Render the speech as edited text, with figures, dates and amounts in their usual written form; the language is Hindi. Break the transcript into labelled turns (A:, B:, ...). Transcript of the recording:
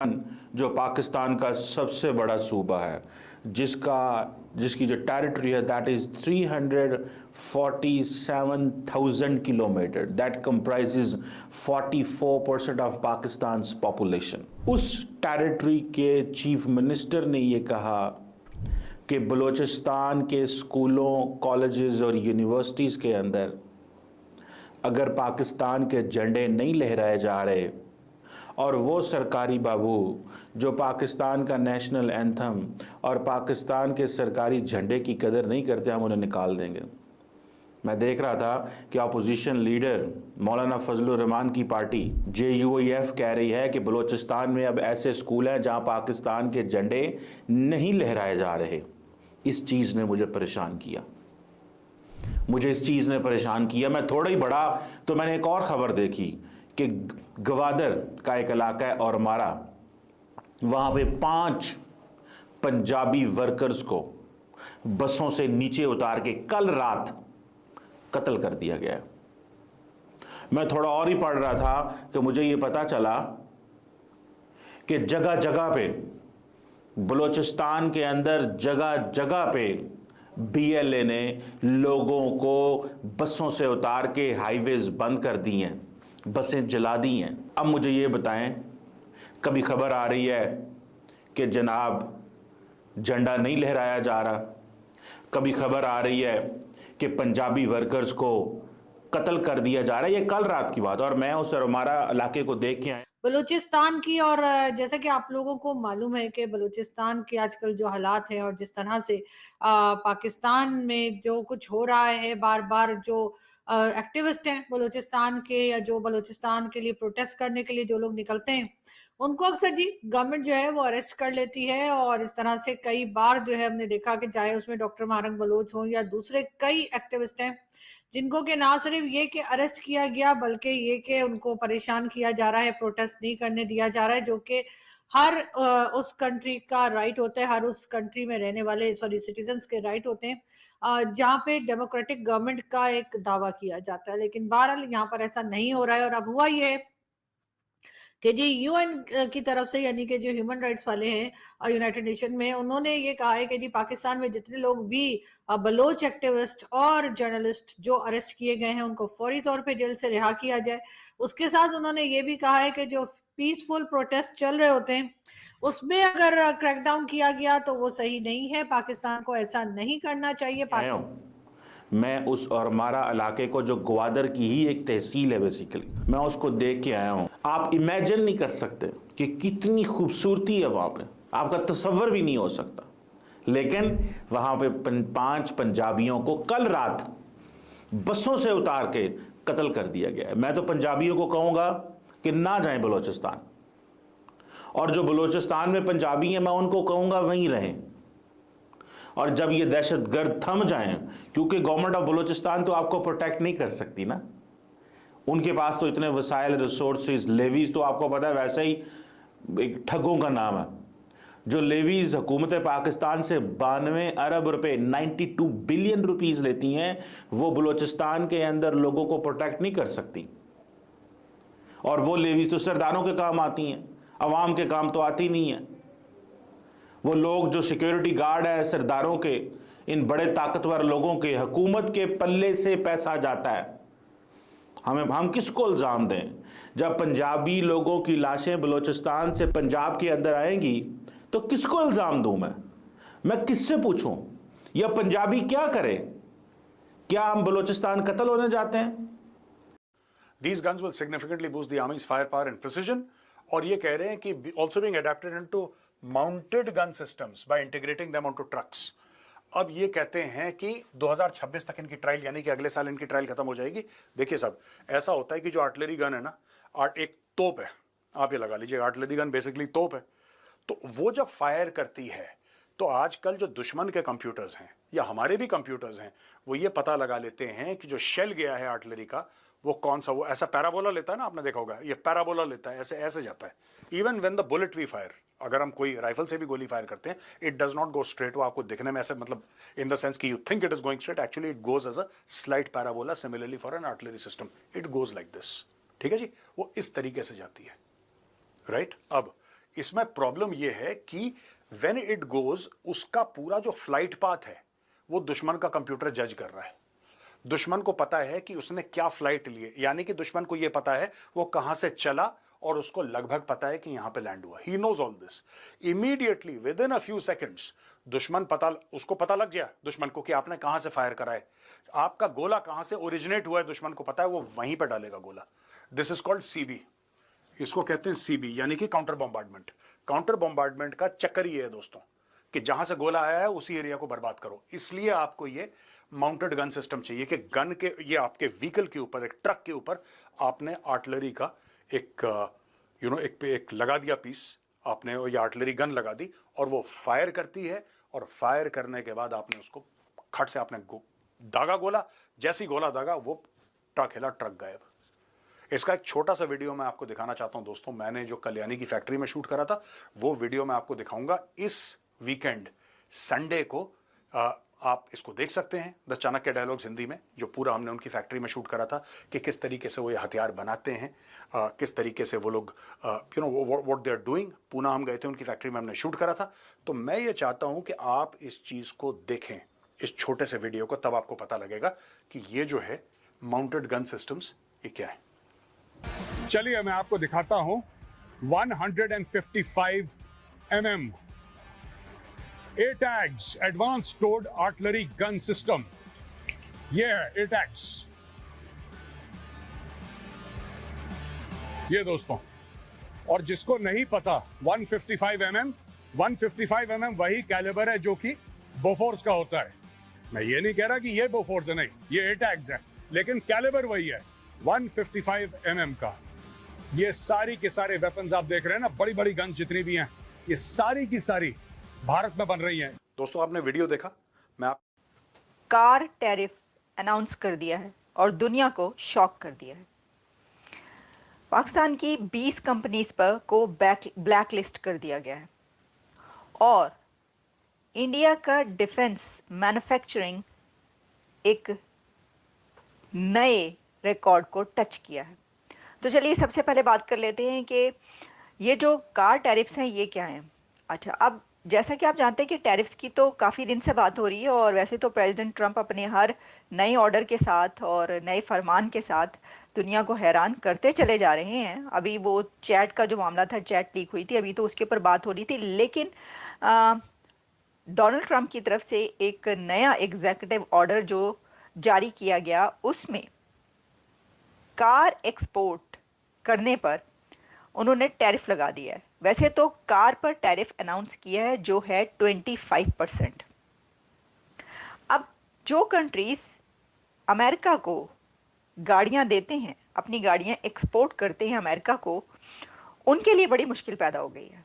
A: जो पाकिस्तान का सबसे बड़ा सूबा है, जिसकी जो टेरिटरी है that is 347,000 kilometre, that comprises 44% of Pakistan population. उस टेरिटरी के चीफ मिनिस्टर ने ये कहा कि बलूचिस्तान के स्कूलों, कॉलेजेस और यूनिवर्सिटीज़ के अंदर अगर पाकिस्तान के झंडे नहीं लहराए जा रहे और वो सरकारी बाबू जो पाकिस्तान का नेशनल एंथम और पाकिस्तान के सरकारी झंडे की कदर नहीं करते, हम उन्हें निकाल देंगे। मैं देख रहा था कि अपोजिशन लीडर मौलाना फजलुर रहमान की पार्टी JUIF कह रही है कि बलूचिस्तान में अब ऐसे स्कूल हैं जहां पाकिस्तान के झंडे नहीं लहराए जा रहे। इस चीज़ ने मुझे परेशान किया, मैं थोड़ा ही बड़ा तो मैंने एक और ख़बर देखी कि गवादर का एक इलाका है और मारा, वहां पे 5 पंजाबी वर्कर्स को बसों से नीचे उतार के कल रात कत्ल कर दिया गया। मैं थोड़ा और ही पढ़ रहा था कि मुझे यह पता चला कि जगह जगह पे बलूचिस्तान के अंदर जगह जगह पे BLA ने लोगों को बसों से उतार के हाईवेज बंद कर दी हैं, बसें जला दी हैं। अब मुझे ये बताएं, कभी खबर आ रही है कि जनाब झंडा नहीं लहराया जा रहा, कभी खबर आ रही है कि पंजाबी वर्कर्स को कत्ल कर दिया जा रहा है। ये कल रात की बात, और मैं उस हमारा इलाके को देख के आया
B: बलूचिस्तान की। और जैसा कि आप लोगों को मालूम है कि बलूचिस्तान के आजकल जो हालात हैं और जिस तरह से पाकिस्तान में जो कुछ हो रहा है, बार बार जो एक्टिविस्ट हैं बलूचिस्तान के या जो बलूचिस्तान के लिए प्रोटेस्ट करने के लिए जो लोग निकलते हैं, उनको अक्सर जी गवर्नमेंट जो है वो अरेस्ट कर लेती है। और इस तरह से कई बार जो है हमने देखा कि चाहे उसमें डॉक्टर मारंग बलोच हो या दूसरे कई एक्टिविस्ट हैं जिनको के ना सिर्फ ये कि अरेस्ट किया गया बल्कि ये कि उनको परेशान किया जा रहा है, प्रोटेस्ट नहीं करने दिया जा रहा है, जो कि हर उस कंट्री का राइट होता है, हर उस कंट्री में रहने वाले सिटीजन्स के राइट होते हैं जहाँ पे डेमोक्रेटिक गवर्नमेंट का एक दावा किया जाता है। लेकिन बहरहाल यहाँ पर ऐसा नहीं हो रहा है। और अब हुआ ये कि जी UN की तरफ से, यानी कि जो ह्यूमन राइट्स वाले हैं और यूनाइटेड नेशन में, उन्होंने ये कहा है कि जी पाकिस्तान में जितने लोग भी बलोच एक्टिविस्ट और जर्नलिस्ट जो अरेस्ट किए गए हैं उनको फौरी तौर पे जेल से रिहा किया जाए। उसके साथ उन्होंने ये भी कहा है कि जो पीसफुल प्रोटेस्ट चल रहे होते हैं उसमें अगर क्रैकडाउन किया गया तो वो सही नहीं है, पाकिस्तान को ऐसा नहीं करना चाहिए।
A: मैं उस और हमारा इलाके को, जो ग्वादर की ही एक तहसील है बेसिकली, मैं उसको देख के आया हूं। आप इमेजिन नहीं कर सकते कि कितनी खूबसूरती है वहां पे, आपका तसव्वुर भी नहीं हो सकता। लेकिन वहां पे 5 पंजाबियों को कल रात बसों से उतार के कत्ल कर दिया गया है। मैं तो पंजाबियों को कहूंगा कि ना जाएं बलूचिस्तान, और जो बलूचिस्तान में पंजाबी हैं मैं उनको कहूंगा वहीं रहें। और जब ये दहशतगर्द थम जाएं, क्योंकि गवर्नमेंट ऑफ बलूचिस्तान तो आपको प्रोटेक्ट नहीं कर सकती ना, उनके पास तो इतने वसाइल, रिसोर्सेज, लेवीज तो आपको पता है वैसे ही एक ठगों का नाम है। जो लेवीज हुकूमत पाकिस्तान से 92 अरब रुपए 92 बिलियन रुपीस लेती हैं, वो बलूचिस्तान के अंदर लोगों को प्रोटेक्ट नहीं कर सकती। और वो लेवीज तो सरदारों के काम आती हैं, अवाम के काम तो आती नहीं है। वो लोग जो सिक्योरिटी गार्ड है सरदारों के, इन बड़े ताकतवर लोगों के, हुकूमत के पल्ले से पैसा जाता है। हम किसको इल्ज़ाम दें? जब पंजाबी लोगों की लाशें बलूचिस्तान से पंजाब के अंदर आएंगी तो किसको इल्ज़ाम दूं मैं किससे पूछूं? या पंजाबी क्या करे? क्या हम बलूचिस्तान कत्ल होने जाते हैं?
C: These guns will significantly boost the army's firepower and precision. और ये कह रहे हैं कि also being adapted into mounted gun systems by integrating them onto trucks. अब ये कहते हैं कि 2026 तक इनकी ट्रायल, यानी कि अगले साल इनकी ट्रायल खत्म हो जाएगी। देखिए साहब, ऐसा होता है कि जो आर्टिलरी गन है ना, एक तोप है, आप ये लगा लीजिए, आर्टिलरी गन बेसिकली तोप है। तो वो जब फायर करती है तो आजकल जो दुश्मन के कंप्यूटर्स हैं या हमारे भी कंप्यूटर्स हैं, वो ये पता लगा लेते हैं कि जो शेल गया है आर्टिलरी का वो कौन सा, वो ऐसा पैराबोला लेता है ना, आपने देखा होगा, ये पैराबोला लेता है, ऐसे ऐसे जाता है। Even when the bullet we fire, अगर हम कोई राइफल से भी गोली फायर करते हैं, it does not go straight. वो आपको दिखने में ऐसे, मतलब इन द सेंस कि you think it is going straight, actually it goes as a slight parabola. Similarly for an artillery system it goes like this. ठीक है जी, वो इस तरीके से जाती है, राइट? अब इसमें प्रॉब्लम यह है कि व्हेन इट गोज, उसका पूरा जो फ्लाइट पाथ है वो दुश्मन का कंप्यूटर जज कर रहा है। दुश्मन को पता है कि उसने क्या फ्लाइट लिए, यानी कि दुश्मन को यह पता है वो कहां से चला और उसको लगभग पता है कि यहां पे लैंड हुआ। He knows all this. Immediately within a few seconds उसको पता लग गया दुश्मन को कि आपने कहां से फायर करा है, आपका गोला कहां से ओरिजिनेट हुआ है दुश्मन को पता है, वो वहीं पे डालेगा गोला। This is called CB. इसको कहते हैं सीबी, यानी कि काउंटर बॉम्बार्डमेंट। काउंटर बॉम्बार्डमेंट का चक्कर ये है दोस्तों कि जहां से गोला आया है उसी एरिया को बर्बाद करो। इसलिए आपको ये माउंटेड गन सिस्टम चाहिए कि गन के, ये आपके व्हीकल के ऊपर, एक ट्रक के ऊपर आपने आर्टिलरी का एक लगा दिया पीस, आपने ये आर्टिलरी गन लगा दी और वो फायर करती है, और फायर करने के बाद आपने उसको खट से आपने दागा गोला, जैसे ही गोला दागा वो ट्रक हिला, ट्रक गायब। इसका एक छोटा सा वीडियो मैं आपको दिखाना चाहता हूं दोस्तों। मैंने जो कल्याणी की फैक्ट्री में शूट करा था वो वीडियो मैं आपको दिखाऊंगा इस वीकेंड संडे को। आप इसको देख सकते हैं, द चाणक्य डायलॉग्स हिंदी में, जो पूरा हमने उनकी फैक्ट्री में शूट करा था कि किस तरीके से वो ये हथियार बनाते हैं, किस तरीके से वो लोग what they are doing. Poona हम गए थे, उनकी फैक्ट्री में हमने शूट करा था। तो मैं ये चाहता हूं कि आप इस चीज को देखें, इस छोटे से वीडियो को, तब आपको पता लगेगा कि ये जो है माउंटेड गन सिस्टम्स ये क्या है।
D: चलिए मैं आपको दिखाता हूं 155 mm ATAGS advanced towed artillery gun system. ये है ATAGS। ये दोस्तों, और जिसको नहीं पता 155 mm वही कैलिबर है जो कि बोफोर्स का होता है। मैं ये नहीं कह रहा कि ये बोफोर्स है, नहीं, ये ATAGS है, लेकिन कैलिबर वही है 155 mm का। ये सारी के सारे वेपन्स आप देख रहे हैं ना, बड़ी बड़ी गन जितनी भी हैं, ये सारी की सारी भारत में बन रही हैं।
C: दोस्तों आपने वीडियो देखा, मैं आप
E: कार टैरिफ अनाउंस कर दिया है और दुनिया को शॉक कर दिया है। पाकिस्तान की 20 कंपनीज पर को ब्लैक लिस्ट कर दिया गया है और इंडिया का डिफेंस मैन्युफैक्चरिंग एक नए रिकॉर्ड को टच किया है। तो चलिए सबसे पहले बात कर लेते हैं कि ये जो कार टैरिफ्स हैं ये क्या हैं। अच्छा, अब जैसा कि आप जानते हैं कि टैरिफ्स की तो काफ़ी दिन से बात हो रही है और वैसे तो प्रेसिडेंट ट्रंप अपने हर नए ऑर्डर के साथ और नए फरमान के साथ दुनिया को हैरान करते चले जा रहे हैं। अभी वो चैट का जो मामला था, चैट लीक हुई थी, अभी तो उसके ऊपर बात हो रही थी, लेकिन डोनाल्ड ट्रंप की तरफ से एक नया एग्जीक्यूटिव ऑर्डर जो जारी किया गया, उसमें कार एक्सपोर्ट करने पर उन्होंने टैरिफ लगा दिया है। वैसे तो कार पर टैरिफ अनाउंस किया है जो है 25%। अब जो कंट्रीज अमेरिका को गाड़ियां देते हैं, अपनी गाड़ियां एक्सपोर्ट करते हैं अमेरिका को, उनके लिए बड़ी मुश्किल पैदा हो गई है।